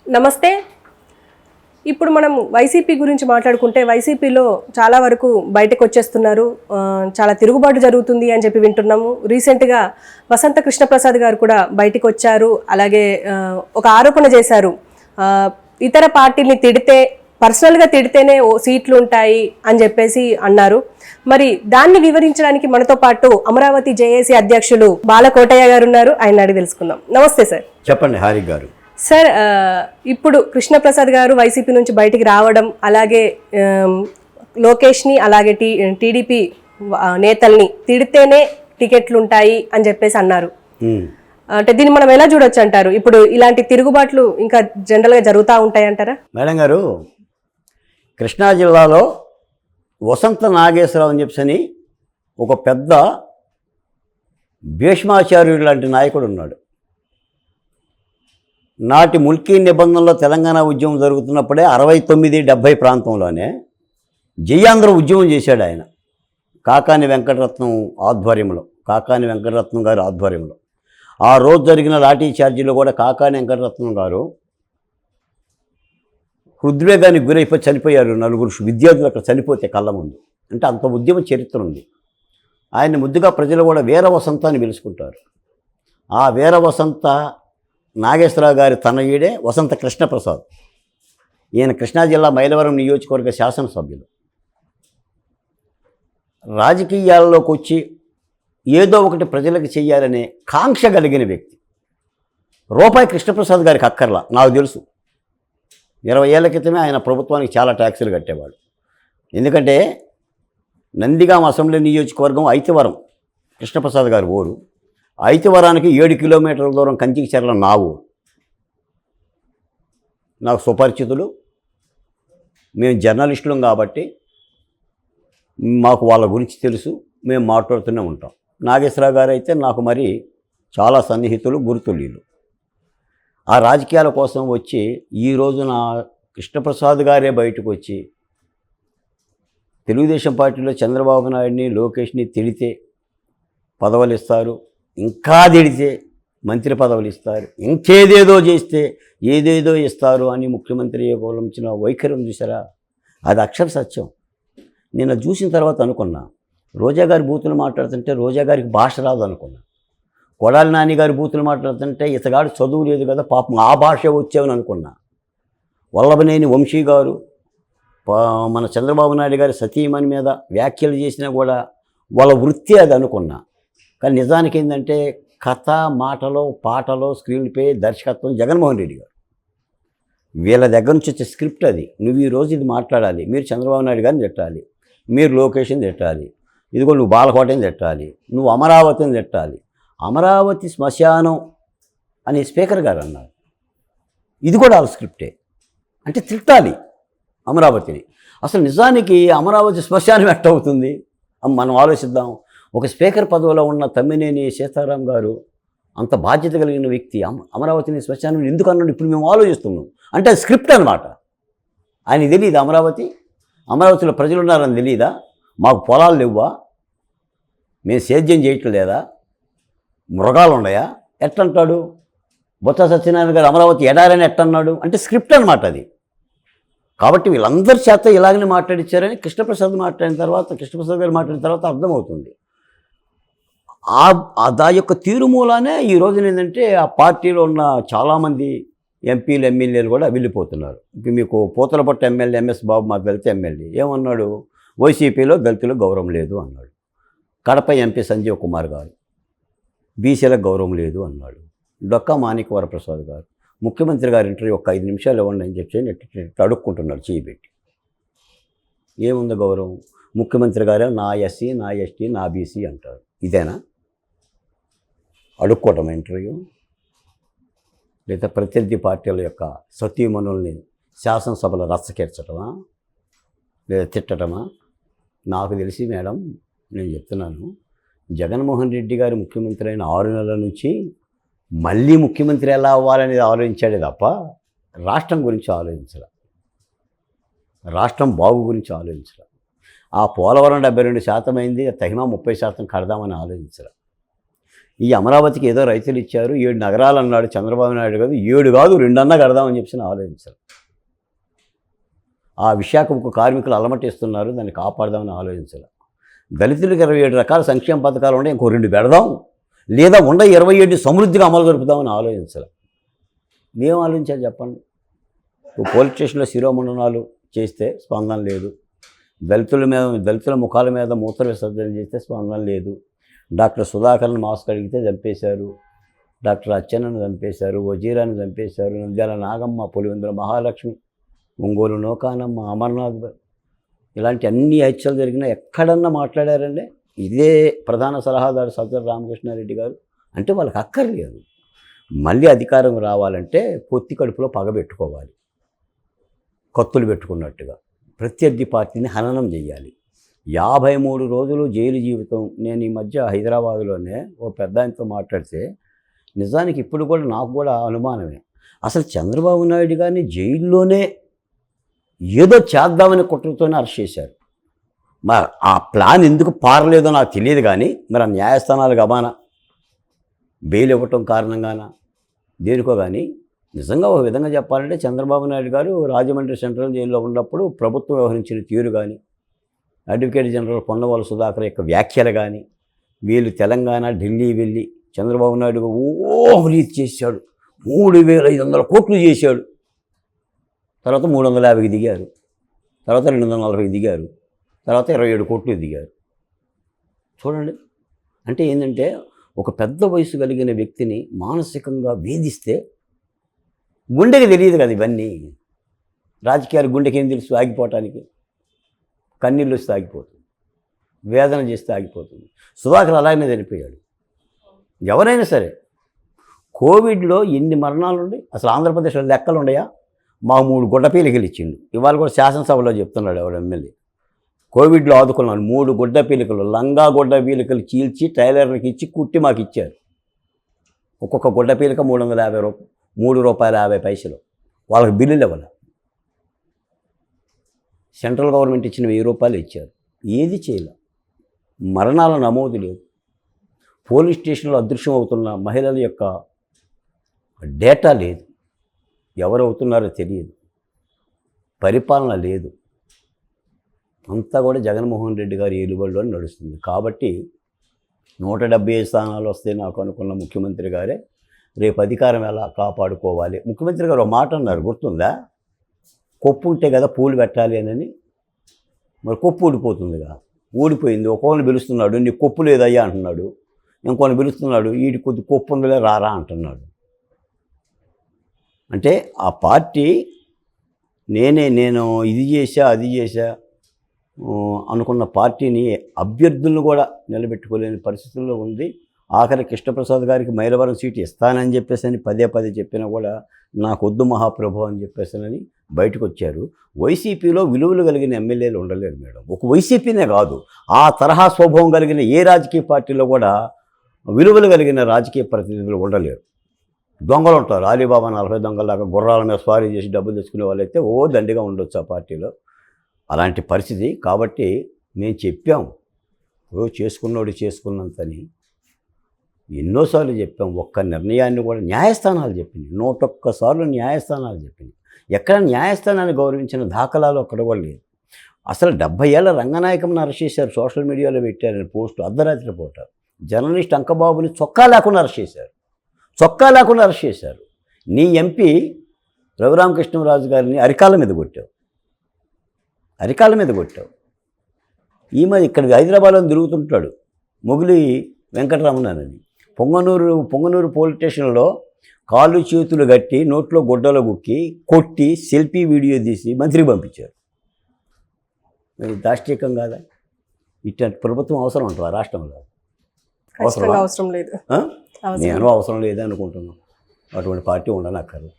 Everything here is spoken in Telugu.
నమస్తే. ఇప్పుడు మనం వైసీపీ గురించి మాట్లాడుకుంటే వైసీపీలో చాలా వరకు బయటకు వచ్చేస్తున్నారు. చాలా తిరుగుబాటు జరుగుతుంది అని చెప్పి వింటున్నాము. రీసెంట్గా వసంత కృష్ణప్రసాద్ గారు కూడా బయటకు వచ్చారు. అలాగే ఒక ఆరోపణ చేశారు, ఇతర పార్టీని తిడితే పర్సనల్గా తిడితేనే సీట్లు ఉంటాయి అని చెప్పేసి అన్నారు. మరి దాన్ని వివరించడానికి మనతో పాటు అమరావతి జేఏసీ అధ్యక్షులు బాలకోటయ్య గారు ఉన్నారు. ఆయన అడిగి తెలుసుకుందాం. నమస్తే సార్. చెప్పండి హారిక్ గారు. సార్, ఇప్పుడు కృష్ణప్రసాద్ గారు వైసీపీ నుంచి బయటికి రావడం, అలాగే లోకేష్ని అలాగే టీడీపీ నేతల్ని తిడితేనే టికెట్లు ఉంటాయి అని చెప్పేసి అన్నారు. అంటే దీన్ని మనం ఎలా చూడొచ్చు అంటారు? ఇప్పుడు ఇలాంటి తిరుగుబాట్లు ఇంకా జనరల్గా జరుగుతూ ఉంటాయి అంటారా? మేడం గారు, కృష్ణా జిల్లాలో వసంత నాగేశ్వరరావు అని చెప్పని ఒక పెద్ద భీష్మాచార్యుడు లాంటి నాయకుడు ఉన్నాడు. నాటి ముల్కీ నిబంధనలో తెలంగాణ ఉద్యమం జరుగుతున్నప్పుడే 69-70 ప్రాంతంలోనే జయాంధ్ర ఉద్యమం చేశాడు ఆయన. కాకాని వెంకటరత్నం గారి ఆధ్వర్యంలో ఆ రోజు జరిగిన లాఠీ ఛార్జీలో కూడా కాకాని వెంకటరత్నం గారు హృద్వేగానికి గురైపోయి చనిపోయారు. 4 విద్యార్థులు అక్కడ చనిపోతే కళ్ళ ముందు. అంటే అంత ఉద్యమ చరిత్ర ఉంది. ఆయన ముద్దుగా ప్రజలు కూడా వీర వసంత అని పిలుచుకుంటారు. ఆ వీర వసంత నాగేశ్వరరావు గారి తనయుడే వసంత కృష్ణప్రసాద్. ఈయన కృష్ణా జిల్లా మైలవరం నియోజకవర్గ శాసనసభ్యులు. రాజకీయాల్లోకి వచ్చి ఏదో ఒకటి ప్రజలకు చెయ్యాలనే కాంక్ష కలిగిన వ్యక్తి. రూపాయి కృష్ణప్రసాద్ గారికి అక్కర్లా. నాకు తెలుసు, 20 ఏళ్ల క్రితమే ఆయన ప్రభుత్వానికి చాలా ట్యాక్సులు కట్టేవాడు. ఎందుకంటే నందిగామ అసెంబ్లీ నియోజకవర్గం ఐతివరం కృష్ణప్రసాద్ గారి ఊరు. ఐతివరానికి 7 కిలోమీటర్ల దూరం కంచికిచెర్ల నా ఊరు. నాకు సుపరిచితులు. మేము జర్నలిస్టులం కాబట్టి మాకు వాళ్ళ గురించి తెలుసు. మేము మాట్లాడుతూనే ఉంటాం. నాగేశ్వరరావు గారు అయితే నాకు మరి చాలా సన్నిహితులు, గురుతుల్యులు. ఆ రాజకీయాల కోసం వచ్చి ఈ రోజున కృష్ణప్రసాద్ గారే బయటకు వచ్చి తెలుగుదేశం పార్టీలో చంద్రబాబు నాయుడిని, లోకేష్ని తిడితే పదవులు ఇస్తారు, ఇంకా తిడితే మంత్రి పదవులు ఇస్తారు, ఇంకేదేదో చేస్తే ఏదేదో ఇస్తారు అని ముఖ్యమంత్రి కోలంచిన వైఖరం చూసారా? అది అక్షర సత్యం. నేను చూసిన తర్వాత అనుకున్నా, రోజా గారి బూతులు మాట్లాడుతుంటే రోజా గారికి భాష రాదు అనుకున్నా. కొడాలి నాని గారి బూతులు మాట్లాడుతుంటే ఇతగాడు చదువు లేదు కదా పాపం ఆ భాష వచ్చామని అనుకున్నా. వల్లభనేని వంశీ గారు మన చంద్రబాబు నాయుడు గారి సతీమణి మీద వ్యాఖ్యలు చేసినా కూడా వాళ్ళ వృత్తి అది అనుకున్నా. కానీ నిజానికి ఏంటంటే కథ, మాటలో, పాటలో, స్క్రీన్ ప్లే, దర్శకత్వం జగన్మోహన్ రెడ్డి గారు. వీళ్ళ దగ్గర నుంచి వచ్చే స్క్రిప్ట్ అది. నువ్వు ఈరోజు ఇది మాట్లాడాలి, మీరు చంద్రబాబు నాయుడు గారిని తిట్టాలి, మీరు లోకేష్ని తిట్టాలి, ఇదిగో నువ్వు బాలకోటని తిట్టాలి, నువ్వు అమరావతిని తిట్టాలి. అమరావతి శ్మశానం అని స్పీకర్ గారు అన్నారు. ఇది కూడా వాళ్ళ స్క్రిప్టే. అంటే తిట్టాలి అమరావతిని. అసలు నిజానికి అమరావతి శ్మశానం ఎట్టవుతుంది మనం ఆలోచిద్దాం. ఒక స్పీకర్ పదవిలో ఉన్న తమ్మినేని సీతారాం గారు అంత బాధ్యత కలిగిన వ్యక్తి అమరావతిని శ్మశానం ఎందుకు అన్నాడు ఇప్పుడు మేము ఆలోచిస్తున్నాం. అంటే అది స్క్రిప్ట్ అనమాట. ఆయనకి తెలియదా అమరావతిలో ప్రజలు ఉన్నారని తెలియదా? మాకు పొలాలు లేవా? మేము సేద్యం చేయట్లేదా? మృగాలు ఉన్నాయా? ఎట్టంటాడు? బొత్స సత్యనారాయణ గారు అమరావతి ఎడారని ఎట్టన్నాడు? అంటే స్క్రిప్ట్ అనమాట అది. కాబట్టి వీళ్ళందరి చేత ఇలాగనే మాట్లాడించారని కృష్ణప్రసాద్ గారు మాట్లాడిన తర్వాత అర్థమవుతుంది. ఆ యొక్క తీరుమూలానే ఈ రోజున ఏంటంటే ఆ పార్టీలో ఉన్న చాలామంది ఎంపీలు, ఎమ్మెల్యేలు కూడా వెళ్ళిపోతున్నారు. మీకు పూతలపట్టు ఎమ్మెల్యే ఎంఎస్ బాబు మా దళిత ఎమ్మెల్యే ఏమన్నాడు? వైసీపీలో దళితులకు గౌరవం లేదు అన్నాడు. కడప ఎంపీ సంజీవ్ కుమార్ గారు బీసీలకు గౌరవం లేదు అన్నాడు. డొక్కా మాణిక్యవరప్రసాద్ గారు ముఖ్యమంత్రి గారి ఇంటర్వ్యూ ఒక 5 నిమిషాలు ఇవ్వండి అని చెప్పి అడుక్కుంటున్నాడు చేయబెట్టి. ఏముంది గౌరవం? ముఖ్యమంత్రి గారు నా ఎస్సీ, నా ఎస్టీ, నా బీసీ అంటారు. ఇదేనా అడుక్కోవటం ఇంటర్వ్యూ? లేదా ప్రత్యర్థి పార్టీల యొక్క సతీమణుల్ని శాసనసభలో రచ్చకెర్చటమా లేదా తిట్టటమా? నాకు తెలిసి మేడం, నేను చెప్తున్నాను, జగన్మోహన్ రెడ్డి గారు ముఖ్యమంత్రి అయిన 6 నెలల నుంచి మళ్ళీ ముఖ్యమంత్రి ఎలా అవ్వాలనేది ఆలోచించాడే తప్ప రాష్ట్రం గురించి ఆలోచించలే, రాష్ట్రం బాగు గురించి ఆలోచించలే. ఆ పోలవరం 72% అయింది, తగిన 30% కడదామని ఆలోచించలే. ఈ అమరావతికి ఏదో రైతులు ఇచ్చారు 7 నగరాలు అన్నాడు చంద్రబాబు నాయుడు కాదు 7 కాదు 2 అన్నా కడదామని చెప్పి ఆలోచించారు. ఆ విశాఖకు కార్మికులు అలమటిస్తున్నారు, దాన్ని కాపాడదామని ఆలోచించాలి. దళితులకు 27 రకాల సంక్షేమ పథకాలు ఉంటే ఇంకో 2 పెడదాం, లేదా 27 సమృద్ధిగా అమలు జరుపుదామని ఆలోచించాలి. మేము ఆలోచించాలి చెప్పండి. పోలీస్ స్టేషన్లో శిరోమండనాలు చేస్తే స్పందన లేదు, దళితుల ముఖాల మీద మూత్ర విసర్జన చేస్తే స్పందన లేదు, డాక్టర్ సుధాకర్ని మాస్క్ అడిగితే చంపేశారు, డాక్టర్ అచ్చెన్నను చంపేశారు, వజీరాన్ని చంపేశారు, నంద్యాల నాగమ్మ, పులివెందుల మహాలక్ష్మి, ఒంగోలు నౌకానమ్మ, అమర్నాథ్, ఇలాంటి అన్ని హత్యలు జరిగినా ఎక్కడన్నా మాట్లాడారండి. ఇదే ప్రధాన సలహాదారు సజ్జల రామకృష్ణారెడ్డి గారు. అంటే వాళ్ళకి అక్కర్లేదు. మళ్ళీ అధికారం రావాలంటే పొత్తి కడుపులో పగబెట్టుకోవాలి, కత్తులు పెట్టుకున్నట్టుగా ప్రత్యర్థి పార్టీని హననం చేయాలి. 53 రోజులు జైలు జీవితం. నేను ఈ మధ్య హైదరాబాదులోనే ఓ పెద్ద ఆయనతో మాట్లాడితే నిజానికి ఇప్పుడు కూడా నాకు కూడా అనుమానమే, అసలు చంద్రబాబు నాయుడు గారిని జైల్లోనే ఏదో చేద్దామని కుట్రతోనే అరెస్ట్ చేశారు. మరి ఆ ప్లాన్ ఎందుకు పారలేదో నాకు తెలియదు, కానీ మరి ఆ న్యాయస్థానాలు గబానా బెయిల్ ఇవ్వటం కారణంగానా దేనికో. కానీ నిజంగా ఒక విధంగా చెప్పాలంటే చంద్రబాబు నాయుడు గారు రాజమండ్రి సెంట్రల్ జైల్లో ఉన్నప్పుడు ప్రభుత్వం వ్యవహరించిన తీరు కానీ, అడ్వకేట్ జనరల్ పొన్నవాళ్ళ సుధాకర్ యొక్క వ్యాఖ్యలు కానీ, వీళ్ళు తెలంగాణ ఢిల్లీ వెళ్ళి చంద్రబాబు నాయుడు అవినీతి చేశాడు, 3,500 కోట్లు చేశాడు, తర్వాత 350కి దిగారు, తర్వాత 240కి దిగారు, తర్వాత 27 కోట్లు దిగారు. చూడండి, అంటే ఏంటంటే ఒక పెద్ద వయసు కలిగిన వ్యక్తిని మానసికంగా వేధిస్తే గుండెకి తెలియదు కదా ఇవన్నీ. రాజకీయాలు గుండెకి ఏం తెలుసు ఆగిపోవటానికి? కన్నీళ్ళు వస్తే ఆగిపోతుంది, వేదన చేస్తే ఆగిపోతుంది. సుధాకర్ అలాగనే చనిపోయాడు. ఎవరైనా సరే కోవిడ్లో ఎన్ని మరణాలు ఉన్నాయి అసలు ఆంధ్రప్రదేశ్లో లెక్కలు ఉన్నాయా? మా 3 గుడ్డపీలికలు ఇచ్చిండు. ఇవాళ కూడా శాసనసభలో చెప్తున్నాడు ఎవరు ఎమ్మెల్యే, కోవిడ్లో ఆదుకున్నాను 3 గుడ్డపీలికలు, లంగా గుడ్డపీలికలు చీల్చి టైలర్లకు ఇచ్చి కుట్టి మాకు ఇచ్చారు. ఒక్కొక్క గుడ్డపీలిక 350 రూపాయలు, ₹3.50. వాళ్ళకి బిల్లులు ఇవ్వాలి. సెంట్రల్ గవర్నమెంట్ ఇచ్చిన ₹1000 ఇచ్చారు. ఏది చేయలే. మరణాల నమోదు లేదు. పోలీస్ స్టేషన్లో అదృశ్యం అవుతున్న మహిళల యొక్క డేటా లేదు. ఎవరు అవుతున్నారో తెలియదు. పరిపాలన లేదు. అంతా కూడా జగన్మోహన్ రెడ్డి గారి ఏలుబడిలో నడుస్తుంది. కాబట్టి 175 స్థానాలు వస్తే నాకు అనుకున్న ముఖ్యమంత్రి గారే రేపు అధికారం ఎలా కాపాడుకోవాలి. ముఖ్యమంత్రి గారు ఒక మాట అన్నారు, గుర్తుందా? కొప్పు ఉంటే కదా పూలు పెట్టాలి అని. మరి కొప్పు ఊడిపోతుందిగా, ఊడిపోయింది. ఒక్కొక్కరిని పిలుస్తున్నాడు, నీ కొప్పు లేదయ్యా అంటున్నాడు. ఇంకొన్ని పిలుస్తున్నాడు, వీడి కొద్ది కొప్పు ఉందిలే రారా అంటున్నాడు. అంటే ఆ పార్టీ నేను ఇది చేశా అది చేశా అనుకున్న పార్టీని అభ్యర్థులను కూడా నిలబెట్టుకోలేని పరిస్థితుల్లో ఉంది. ఆఖరి కృష్ణప్రసాద్ గారికి మైలవరం సీటు ఇస్తానని చెప్పేసి పదే చెప్పినా కూడా నాకు వద్దు మహాప్రభు అని చెప్పేసానని బయటకు వచ్చారు. వైసీపీలో విలువలు కలిగిన ఎమ్మెల్యేలు ఉండలేరు మేడం. ఒక వైసీపీనే కాదు, ఆ తరహా స్వభావం కలిగిన ఏ రాజకీయ పార్టీలో కూడా విలువలు కలిగిన రాజకీయ ప్రతినిధులు ఉండలేరు. దొంగలు ఉంటారు. అలీబాబా 40 దొంగలాగా గుర్రాల మీద స్వారీ చేసి డబ్బులు తెచ్చుకునే వాళ్ళైతే దండిగా ఉండొచ్చు ఆ పార్టీలో. అలాంటి పరిస్థితి. కాబట్టి మేము చెప్పాం, చేసుకున్నోడు చేసుకున్నంతని ఎన్నోసార్లు చెప్పాం. ఒక్క నిర్ణయాన్ని కూడా న్యాయస్థానాలు చెప్పింది, 101 సార్లు న్యాయస్థానాలు చెప్పింది. ఎక్కడ న్యాయస్థానాన్ని గౌరవించిన దాఖలాలు అక్కడ కూడా లేదు. అసలు 70 ఏళ్ల రంగనాయకంని అరెస్ట్ చేశారు, సోషల్ మీడియాలో పెట్టారని పోస్టు, అర్ధరాత్రి పూట. జర్నలిస్ట్ అంకబాబుని చొక్కా లేకుండా అరెస్ట్ చేశారు. నీ ఎంపీ రఘురామకృష్ణరాజు గారిని అరికాళ్ళ మీద కొట్టావు. ఈ మధ్య ఇక్కడ హైదరాబాద్లో తిరుగుతుంటాడు మొగిలి వెంకటరమణ అని. పొంగనూరు పోలీస్ స్టేషన్లో కాళ్ళు చేతులు కట్టి నోట్లో గుడ్డలో గుక్కి కొట్టి సెల్ఫీ వీడియో తీసి మంత్రికి పంపించారు. మరి దాష్టికం కాదా? ఇట్లాంటి ప్రభుత్వం అవసరం అంటావా రాష్ట్రంలో? అవసరం లేదు. నేను అవసరం లేదనుకుంటున్నాను. అటువంటి పార్టీ ఉండనక్కర్లేదు.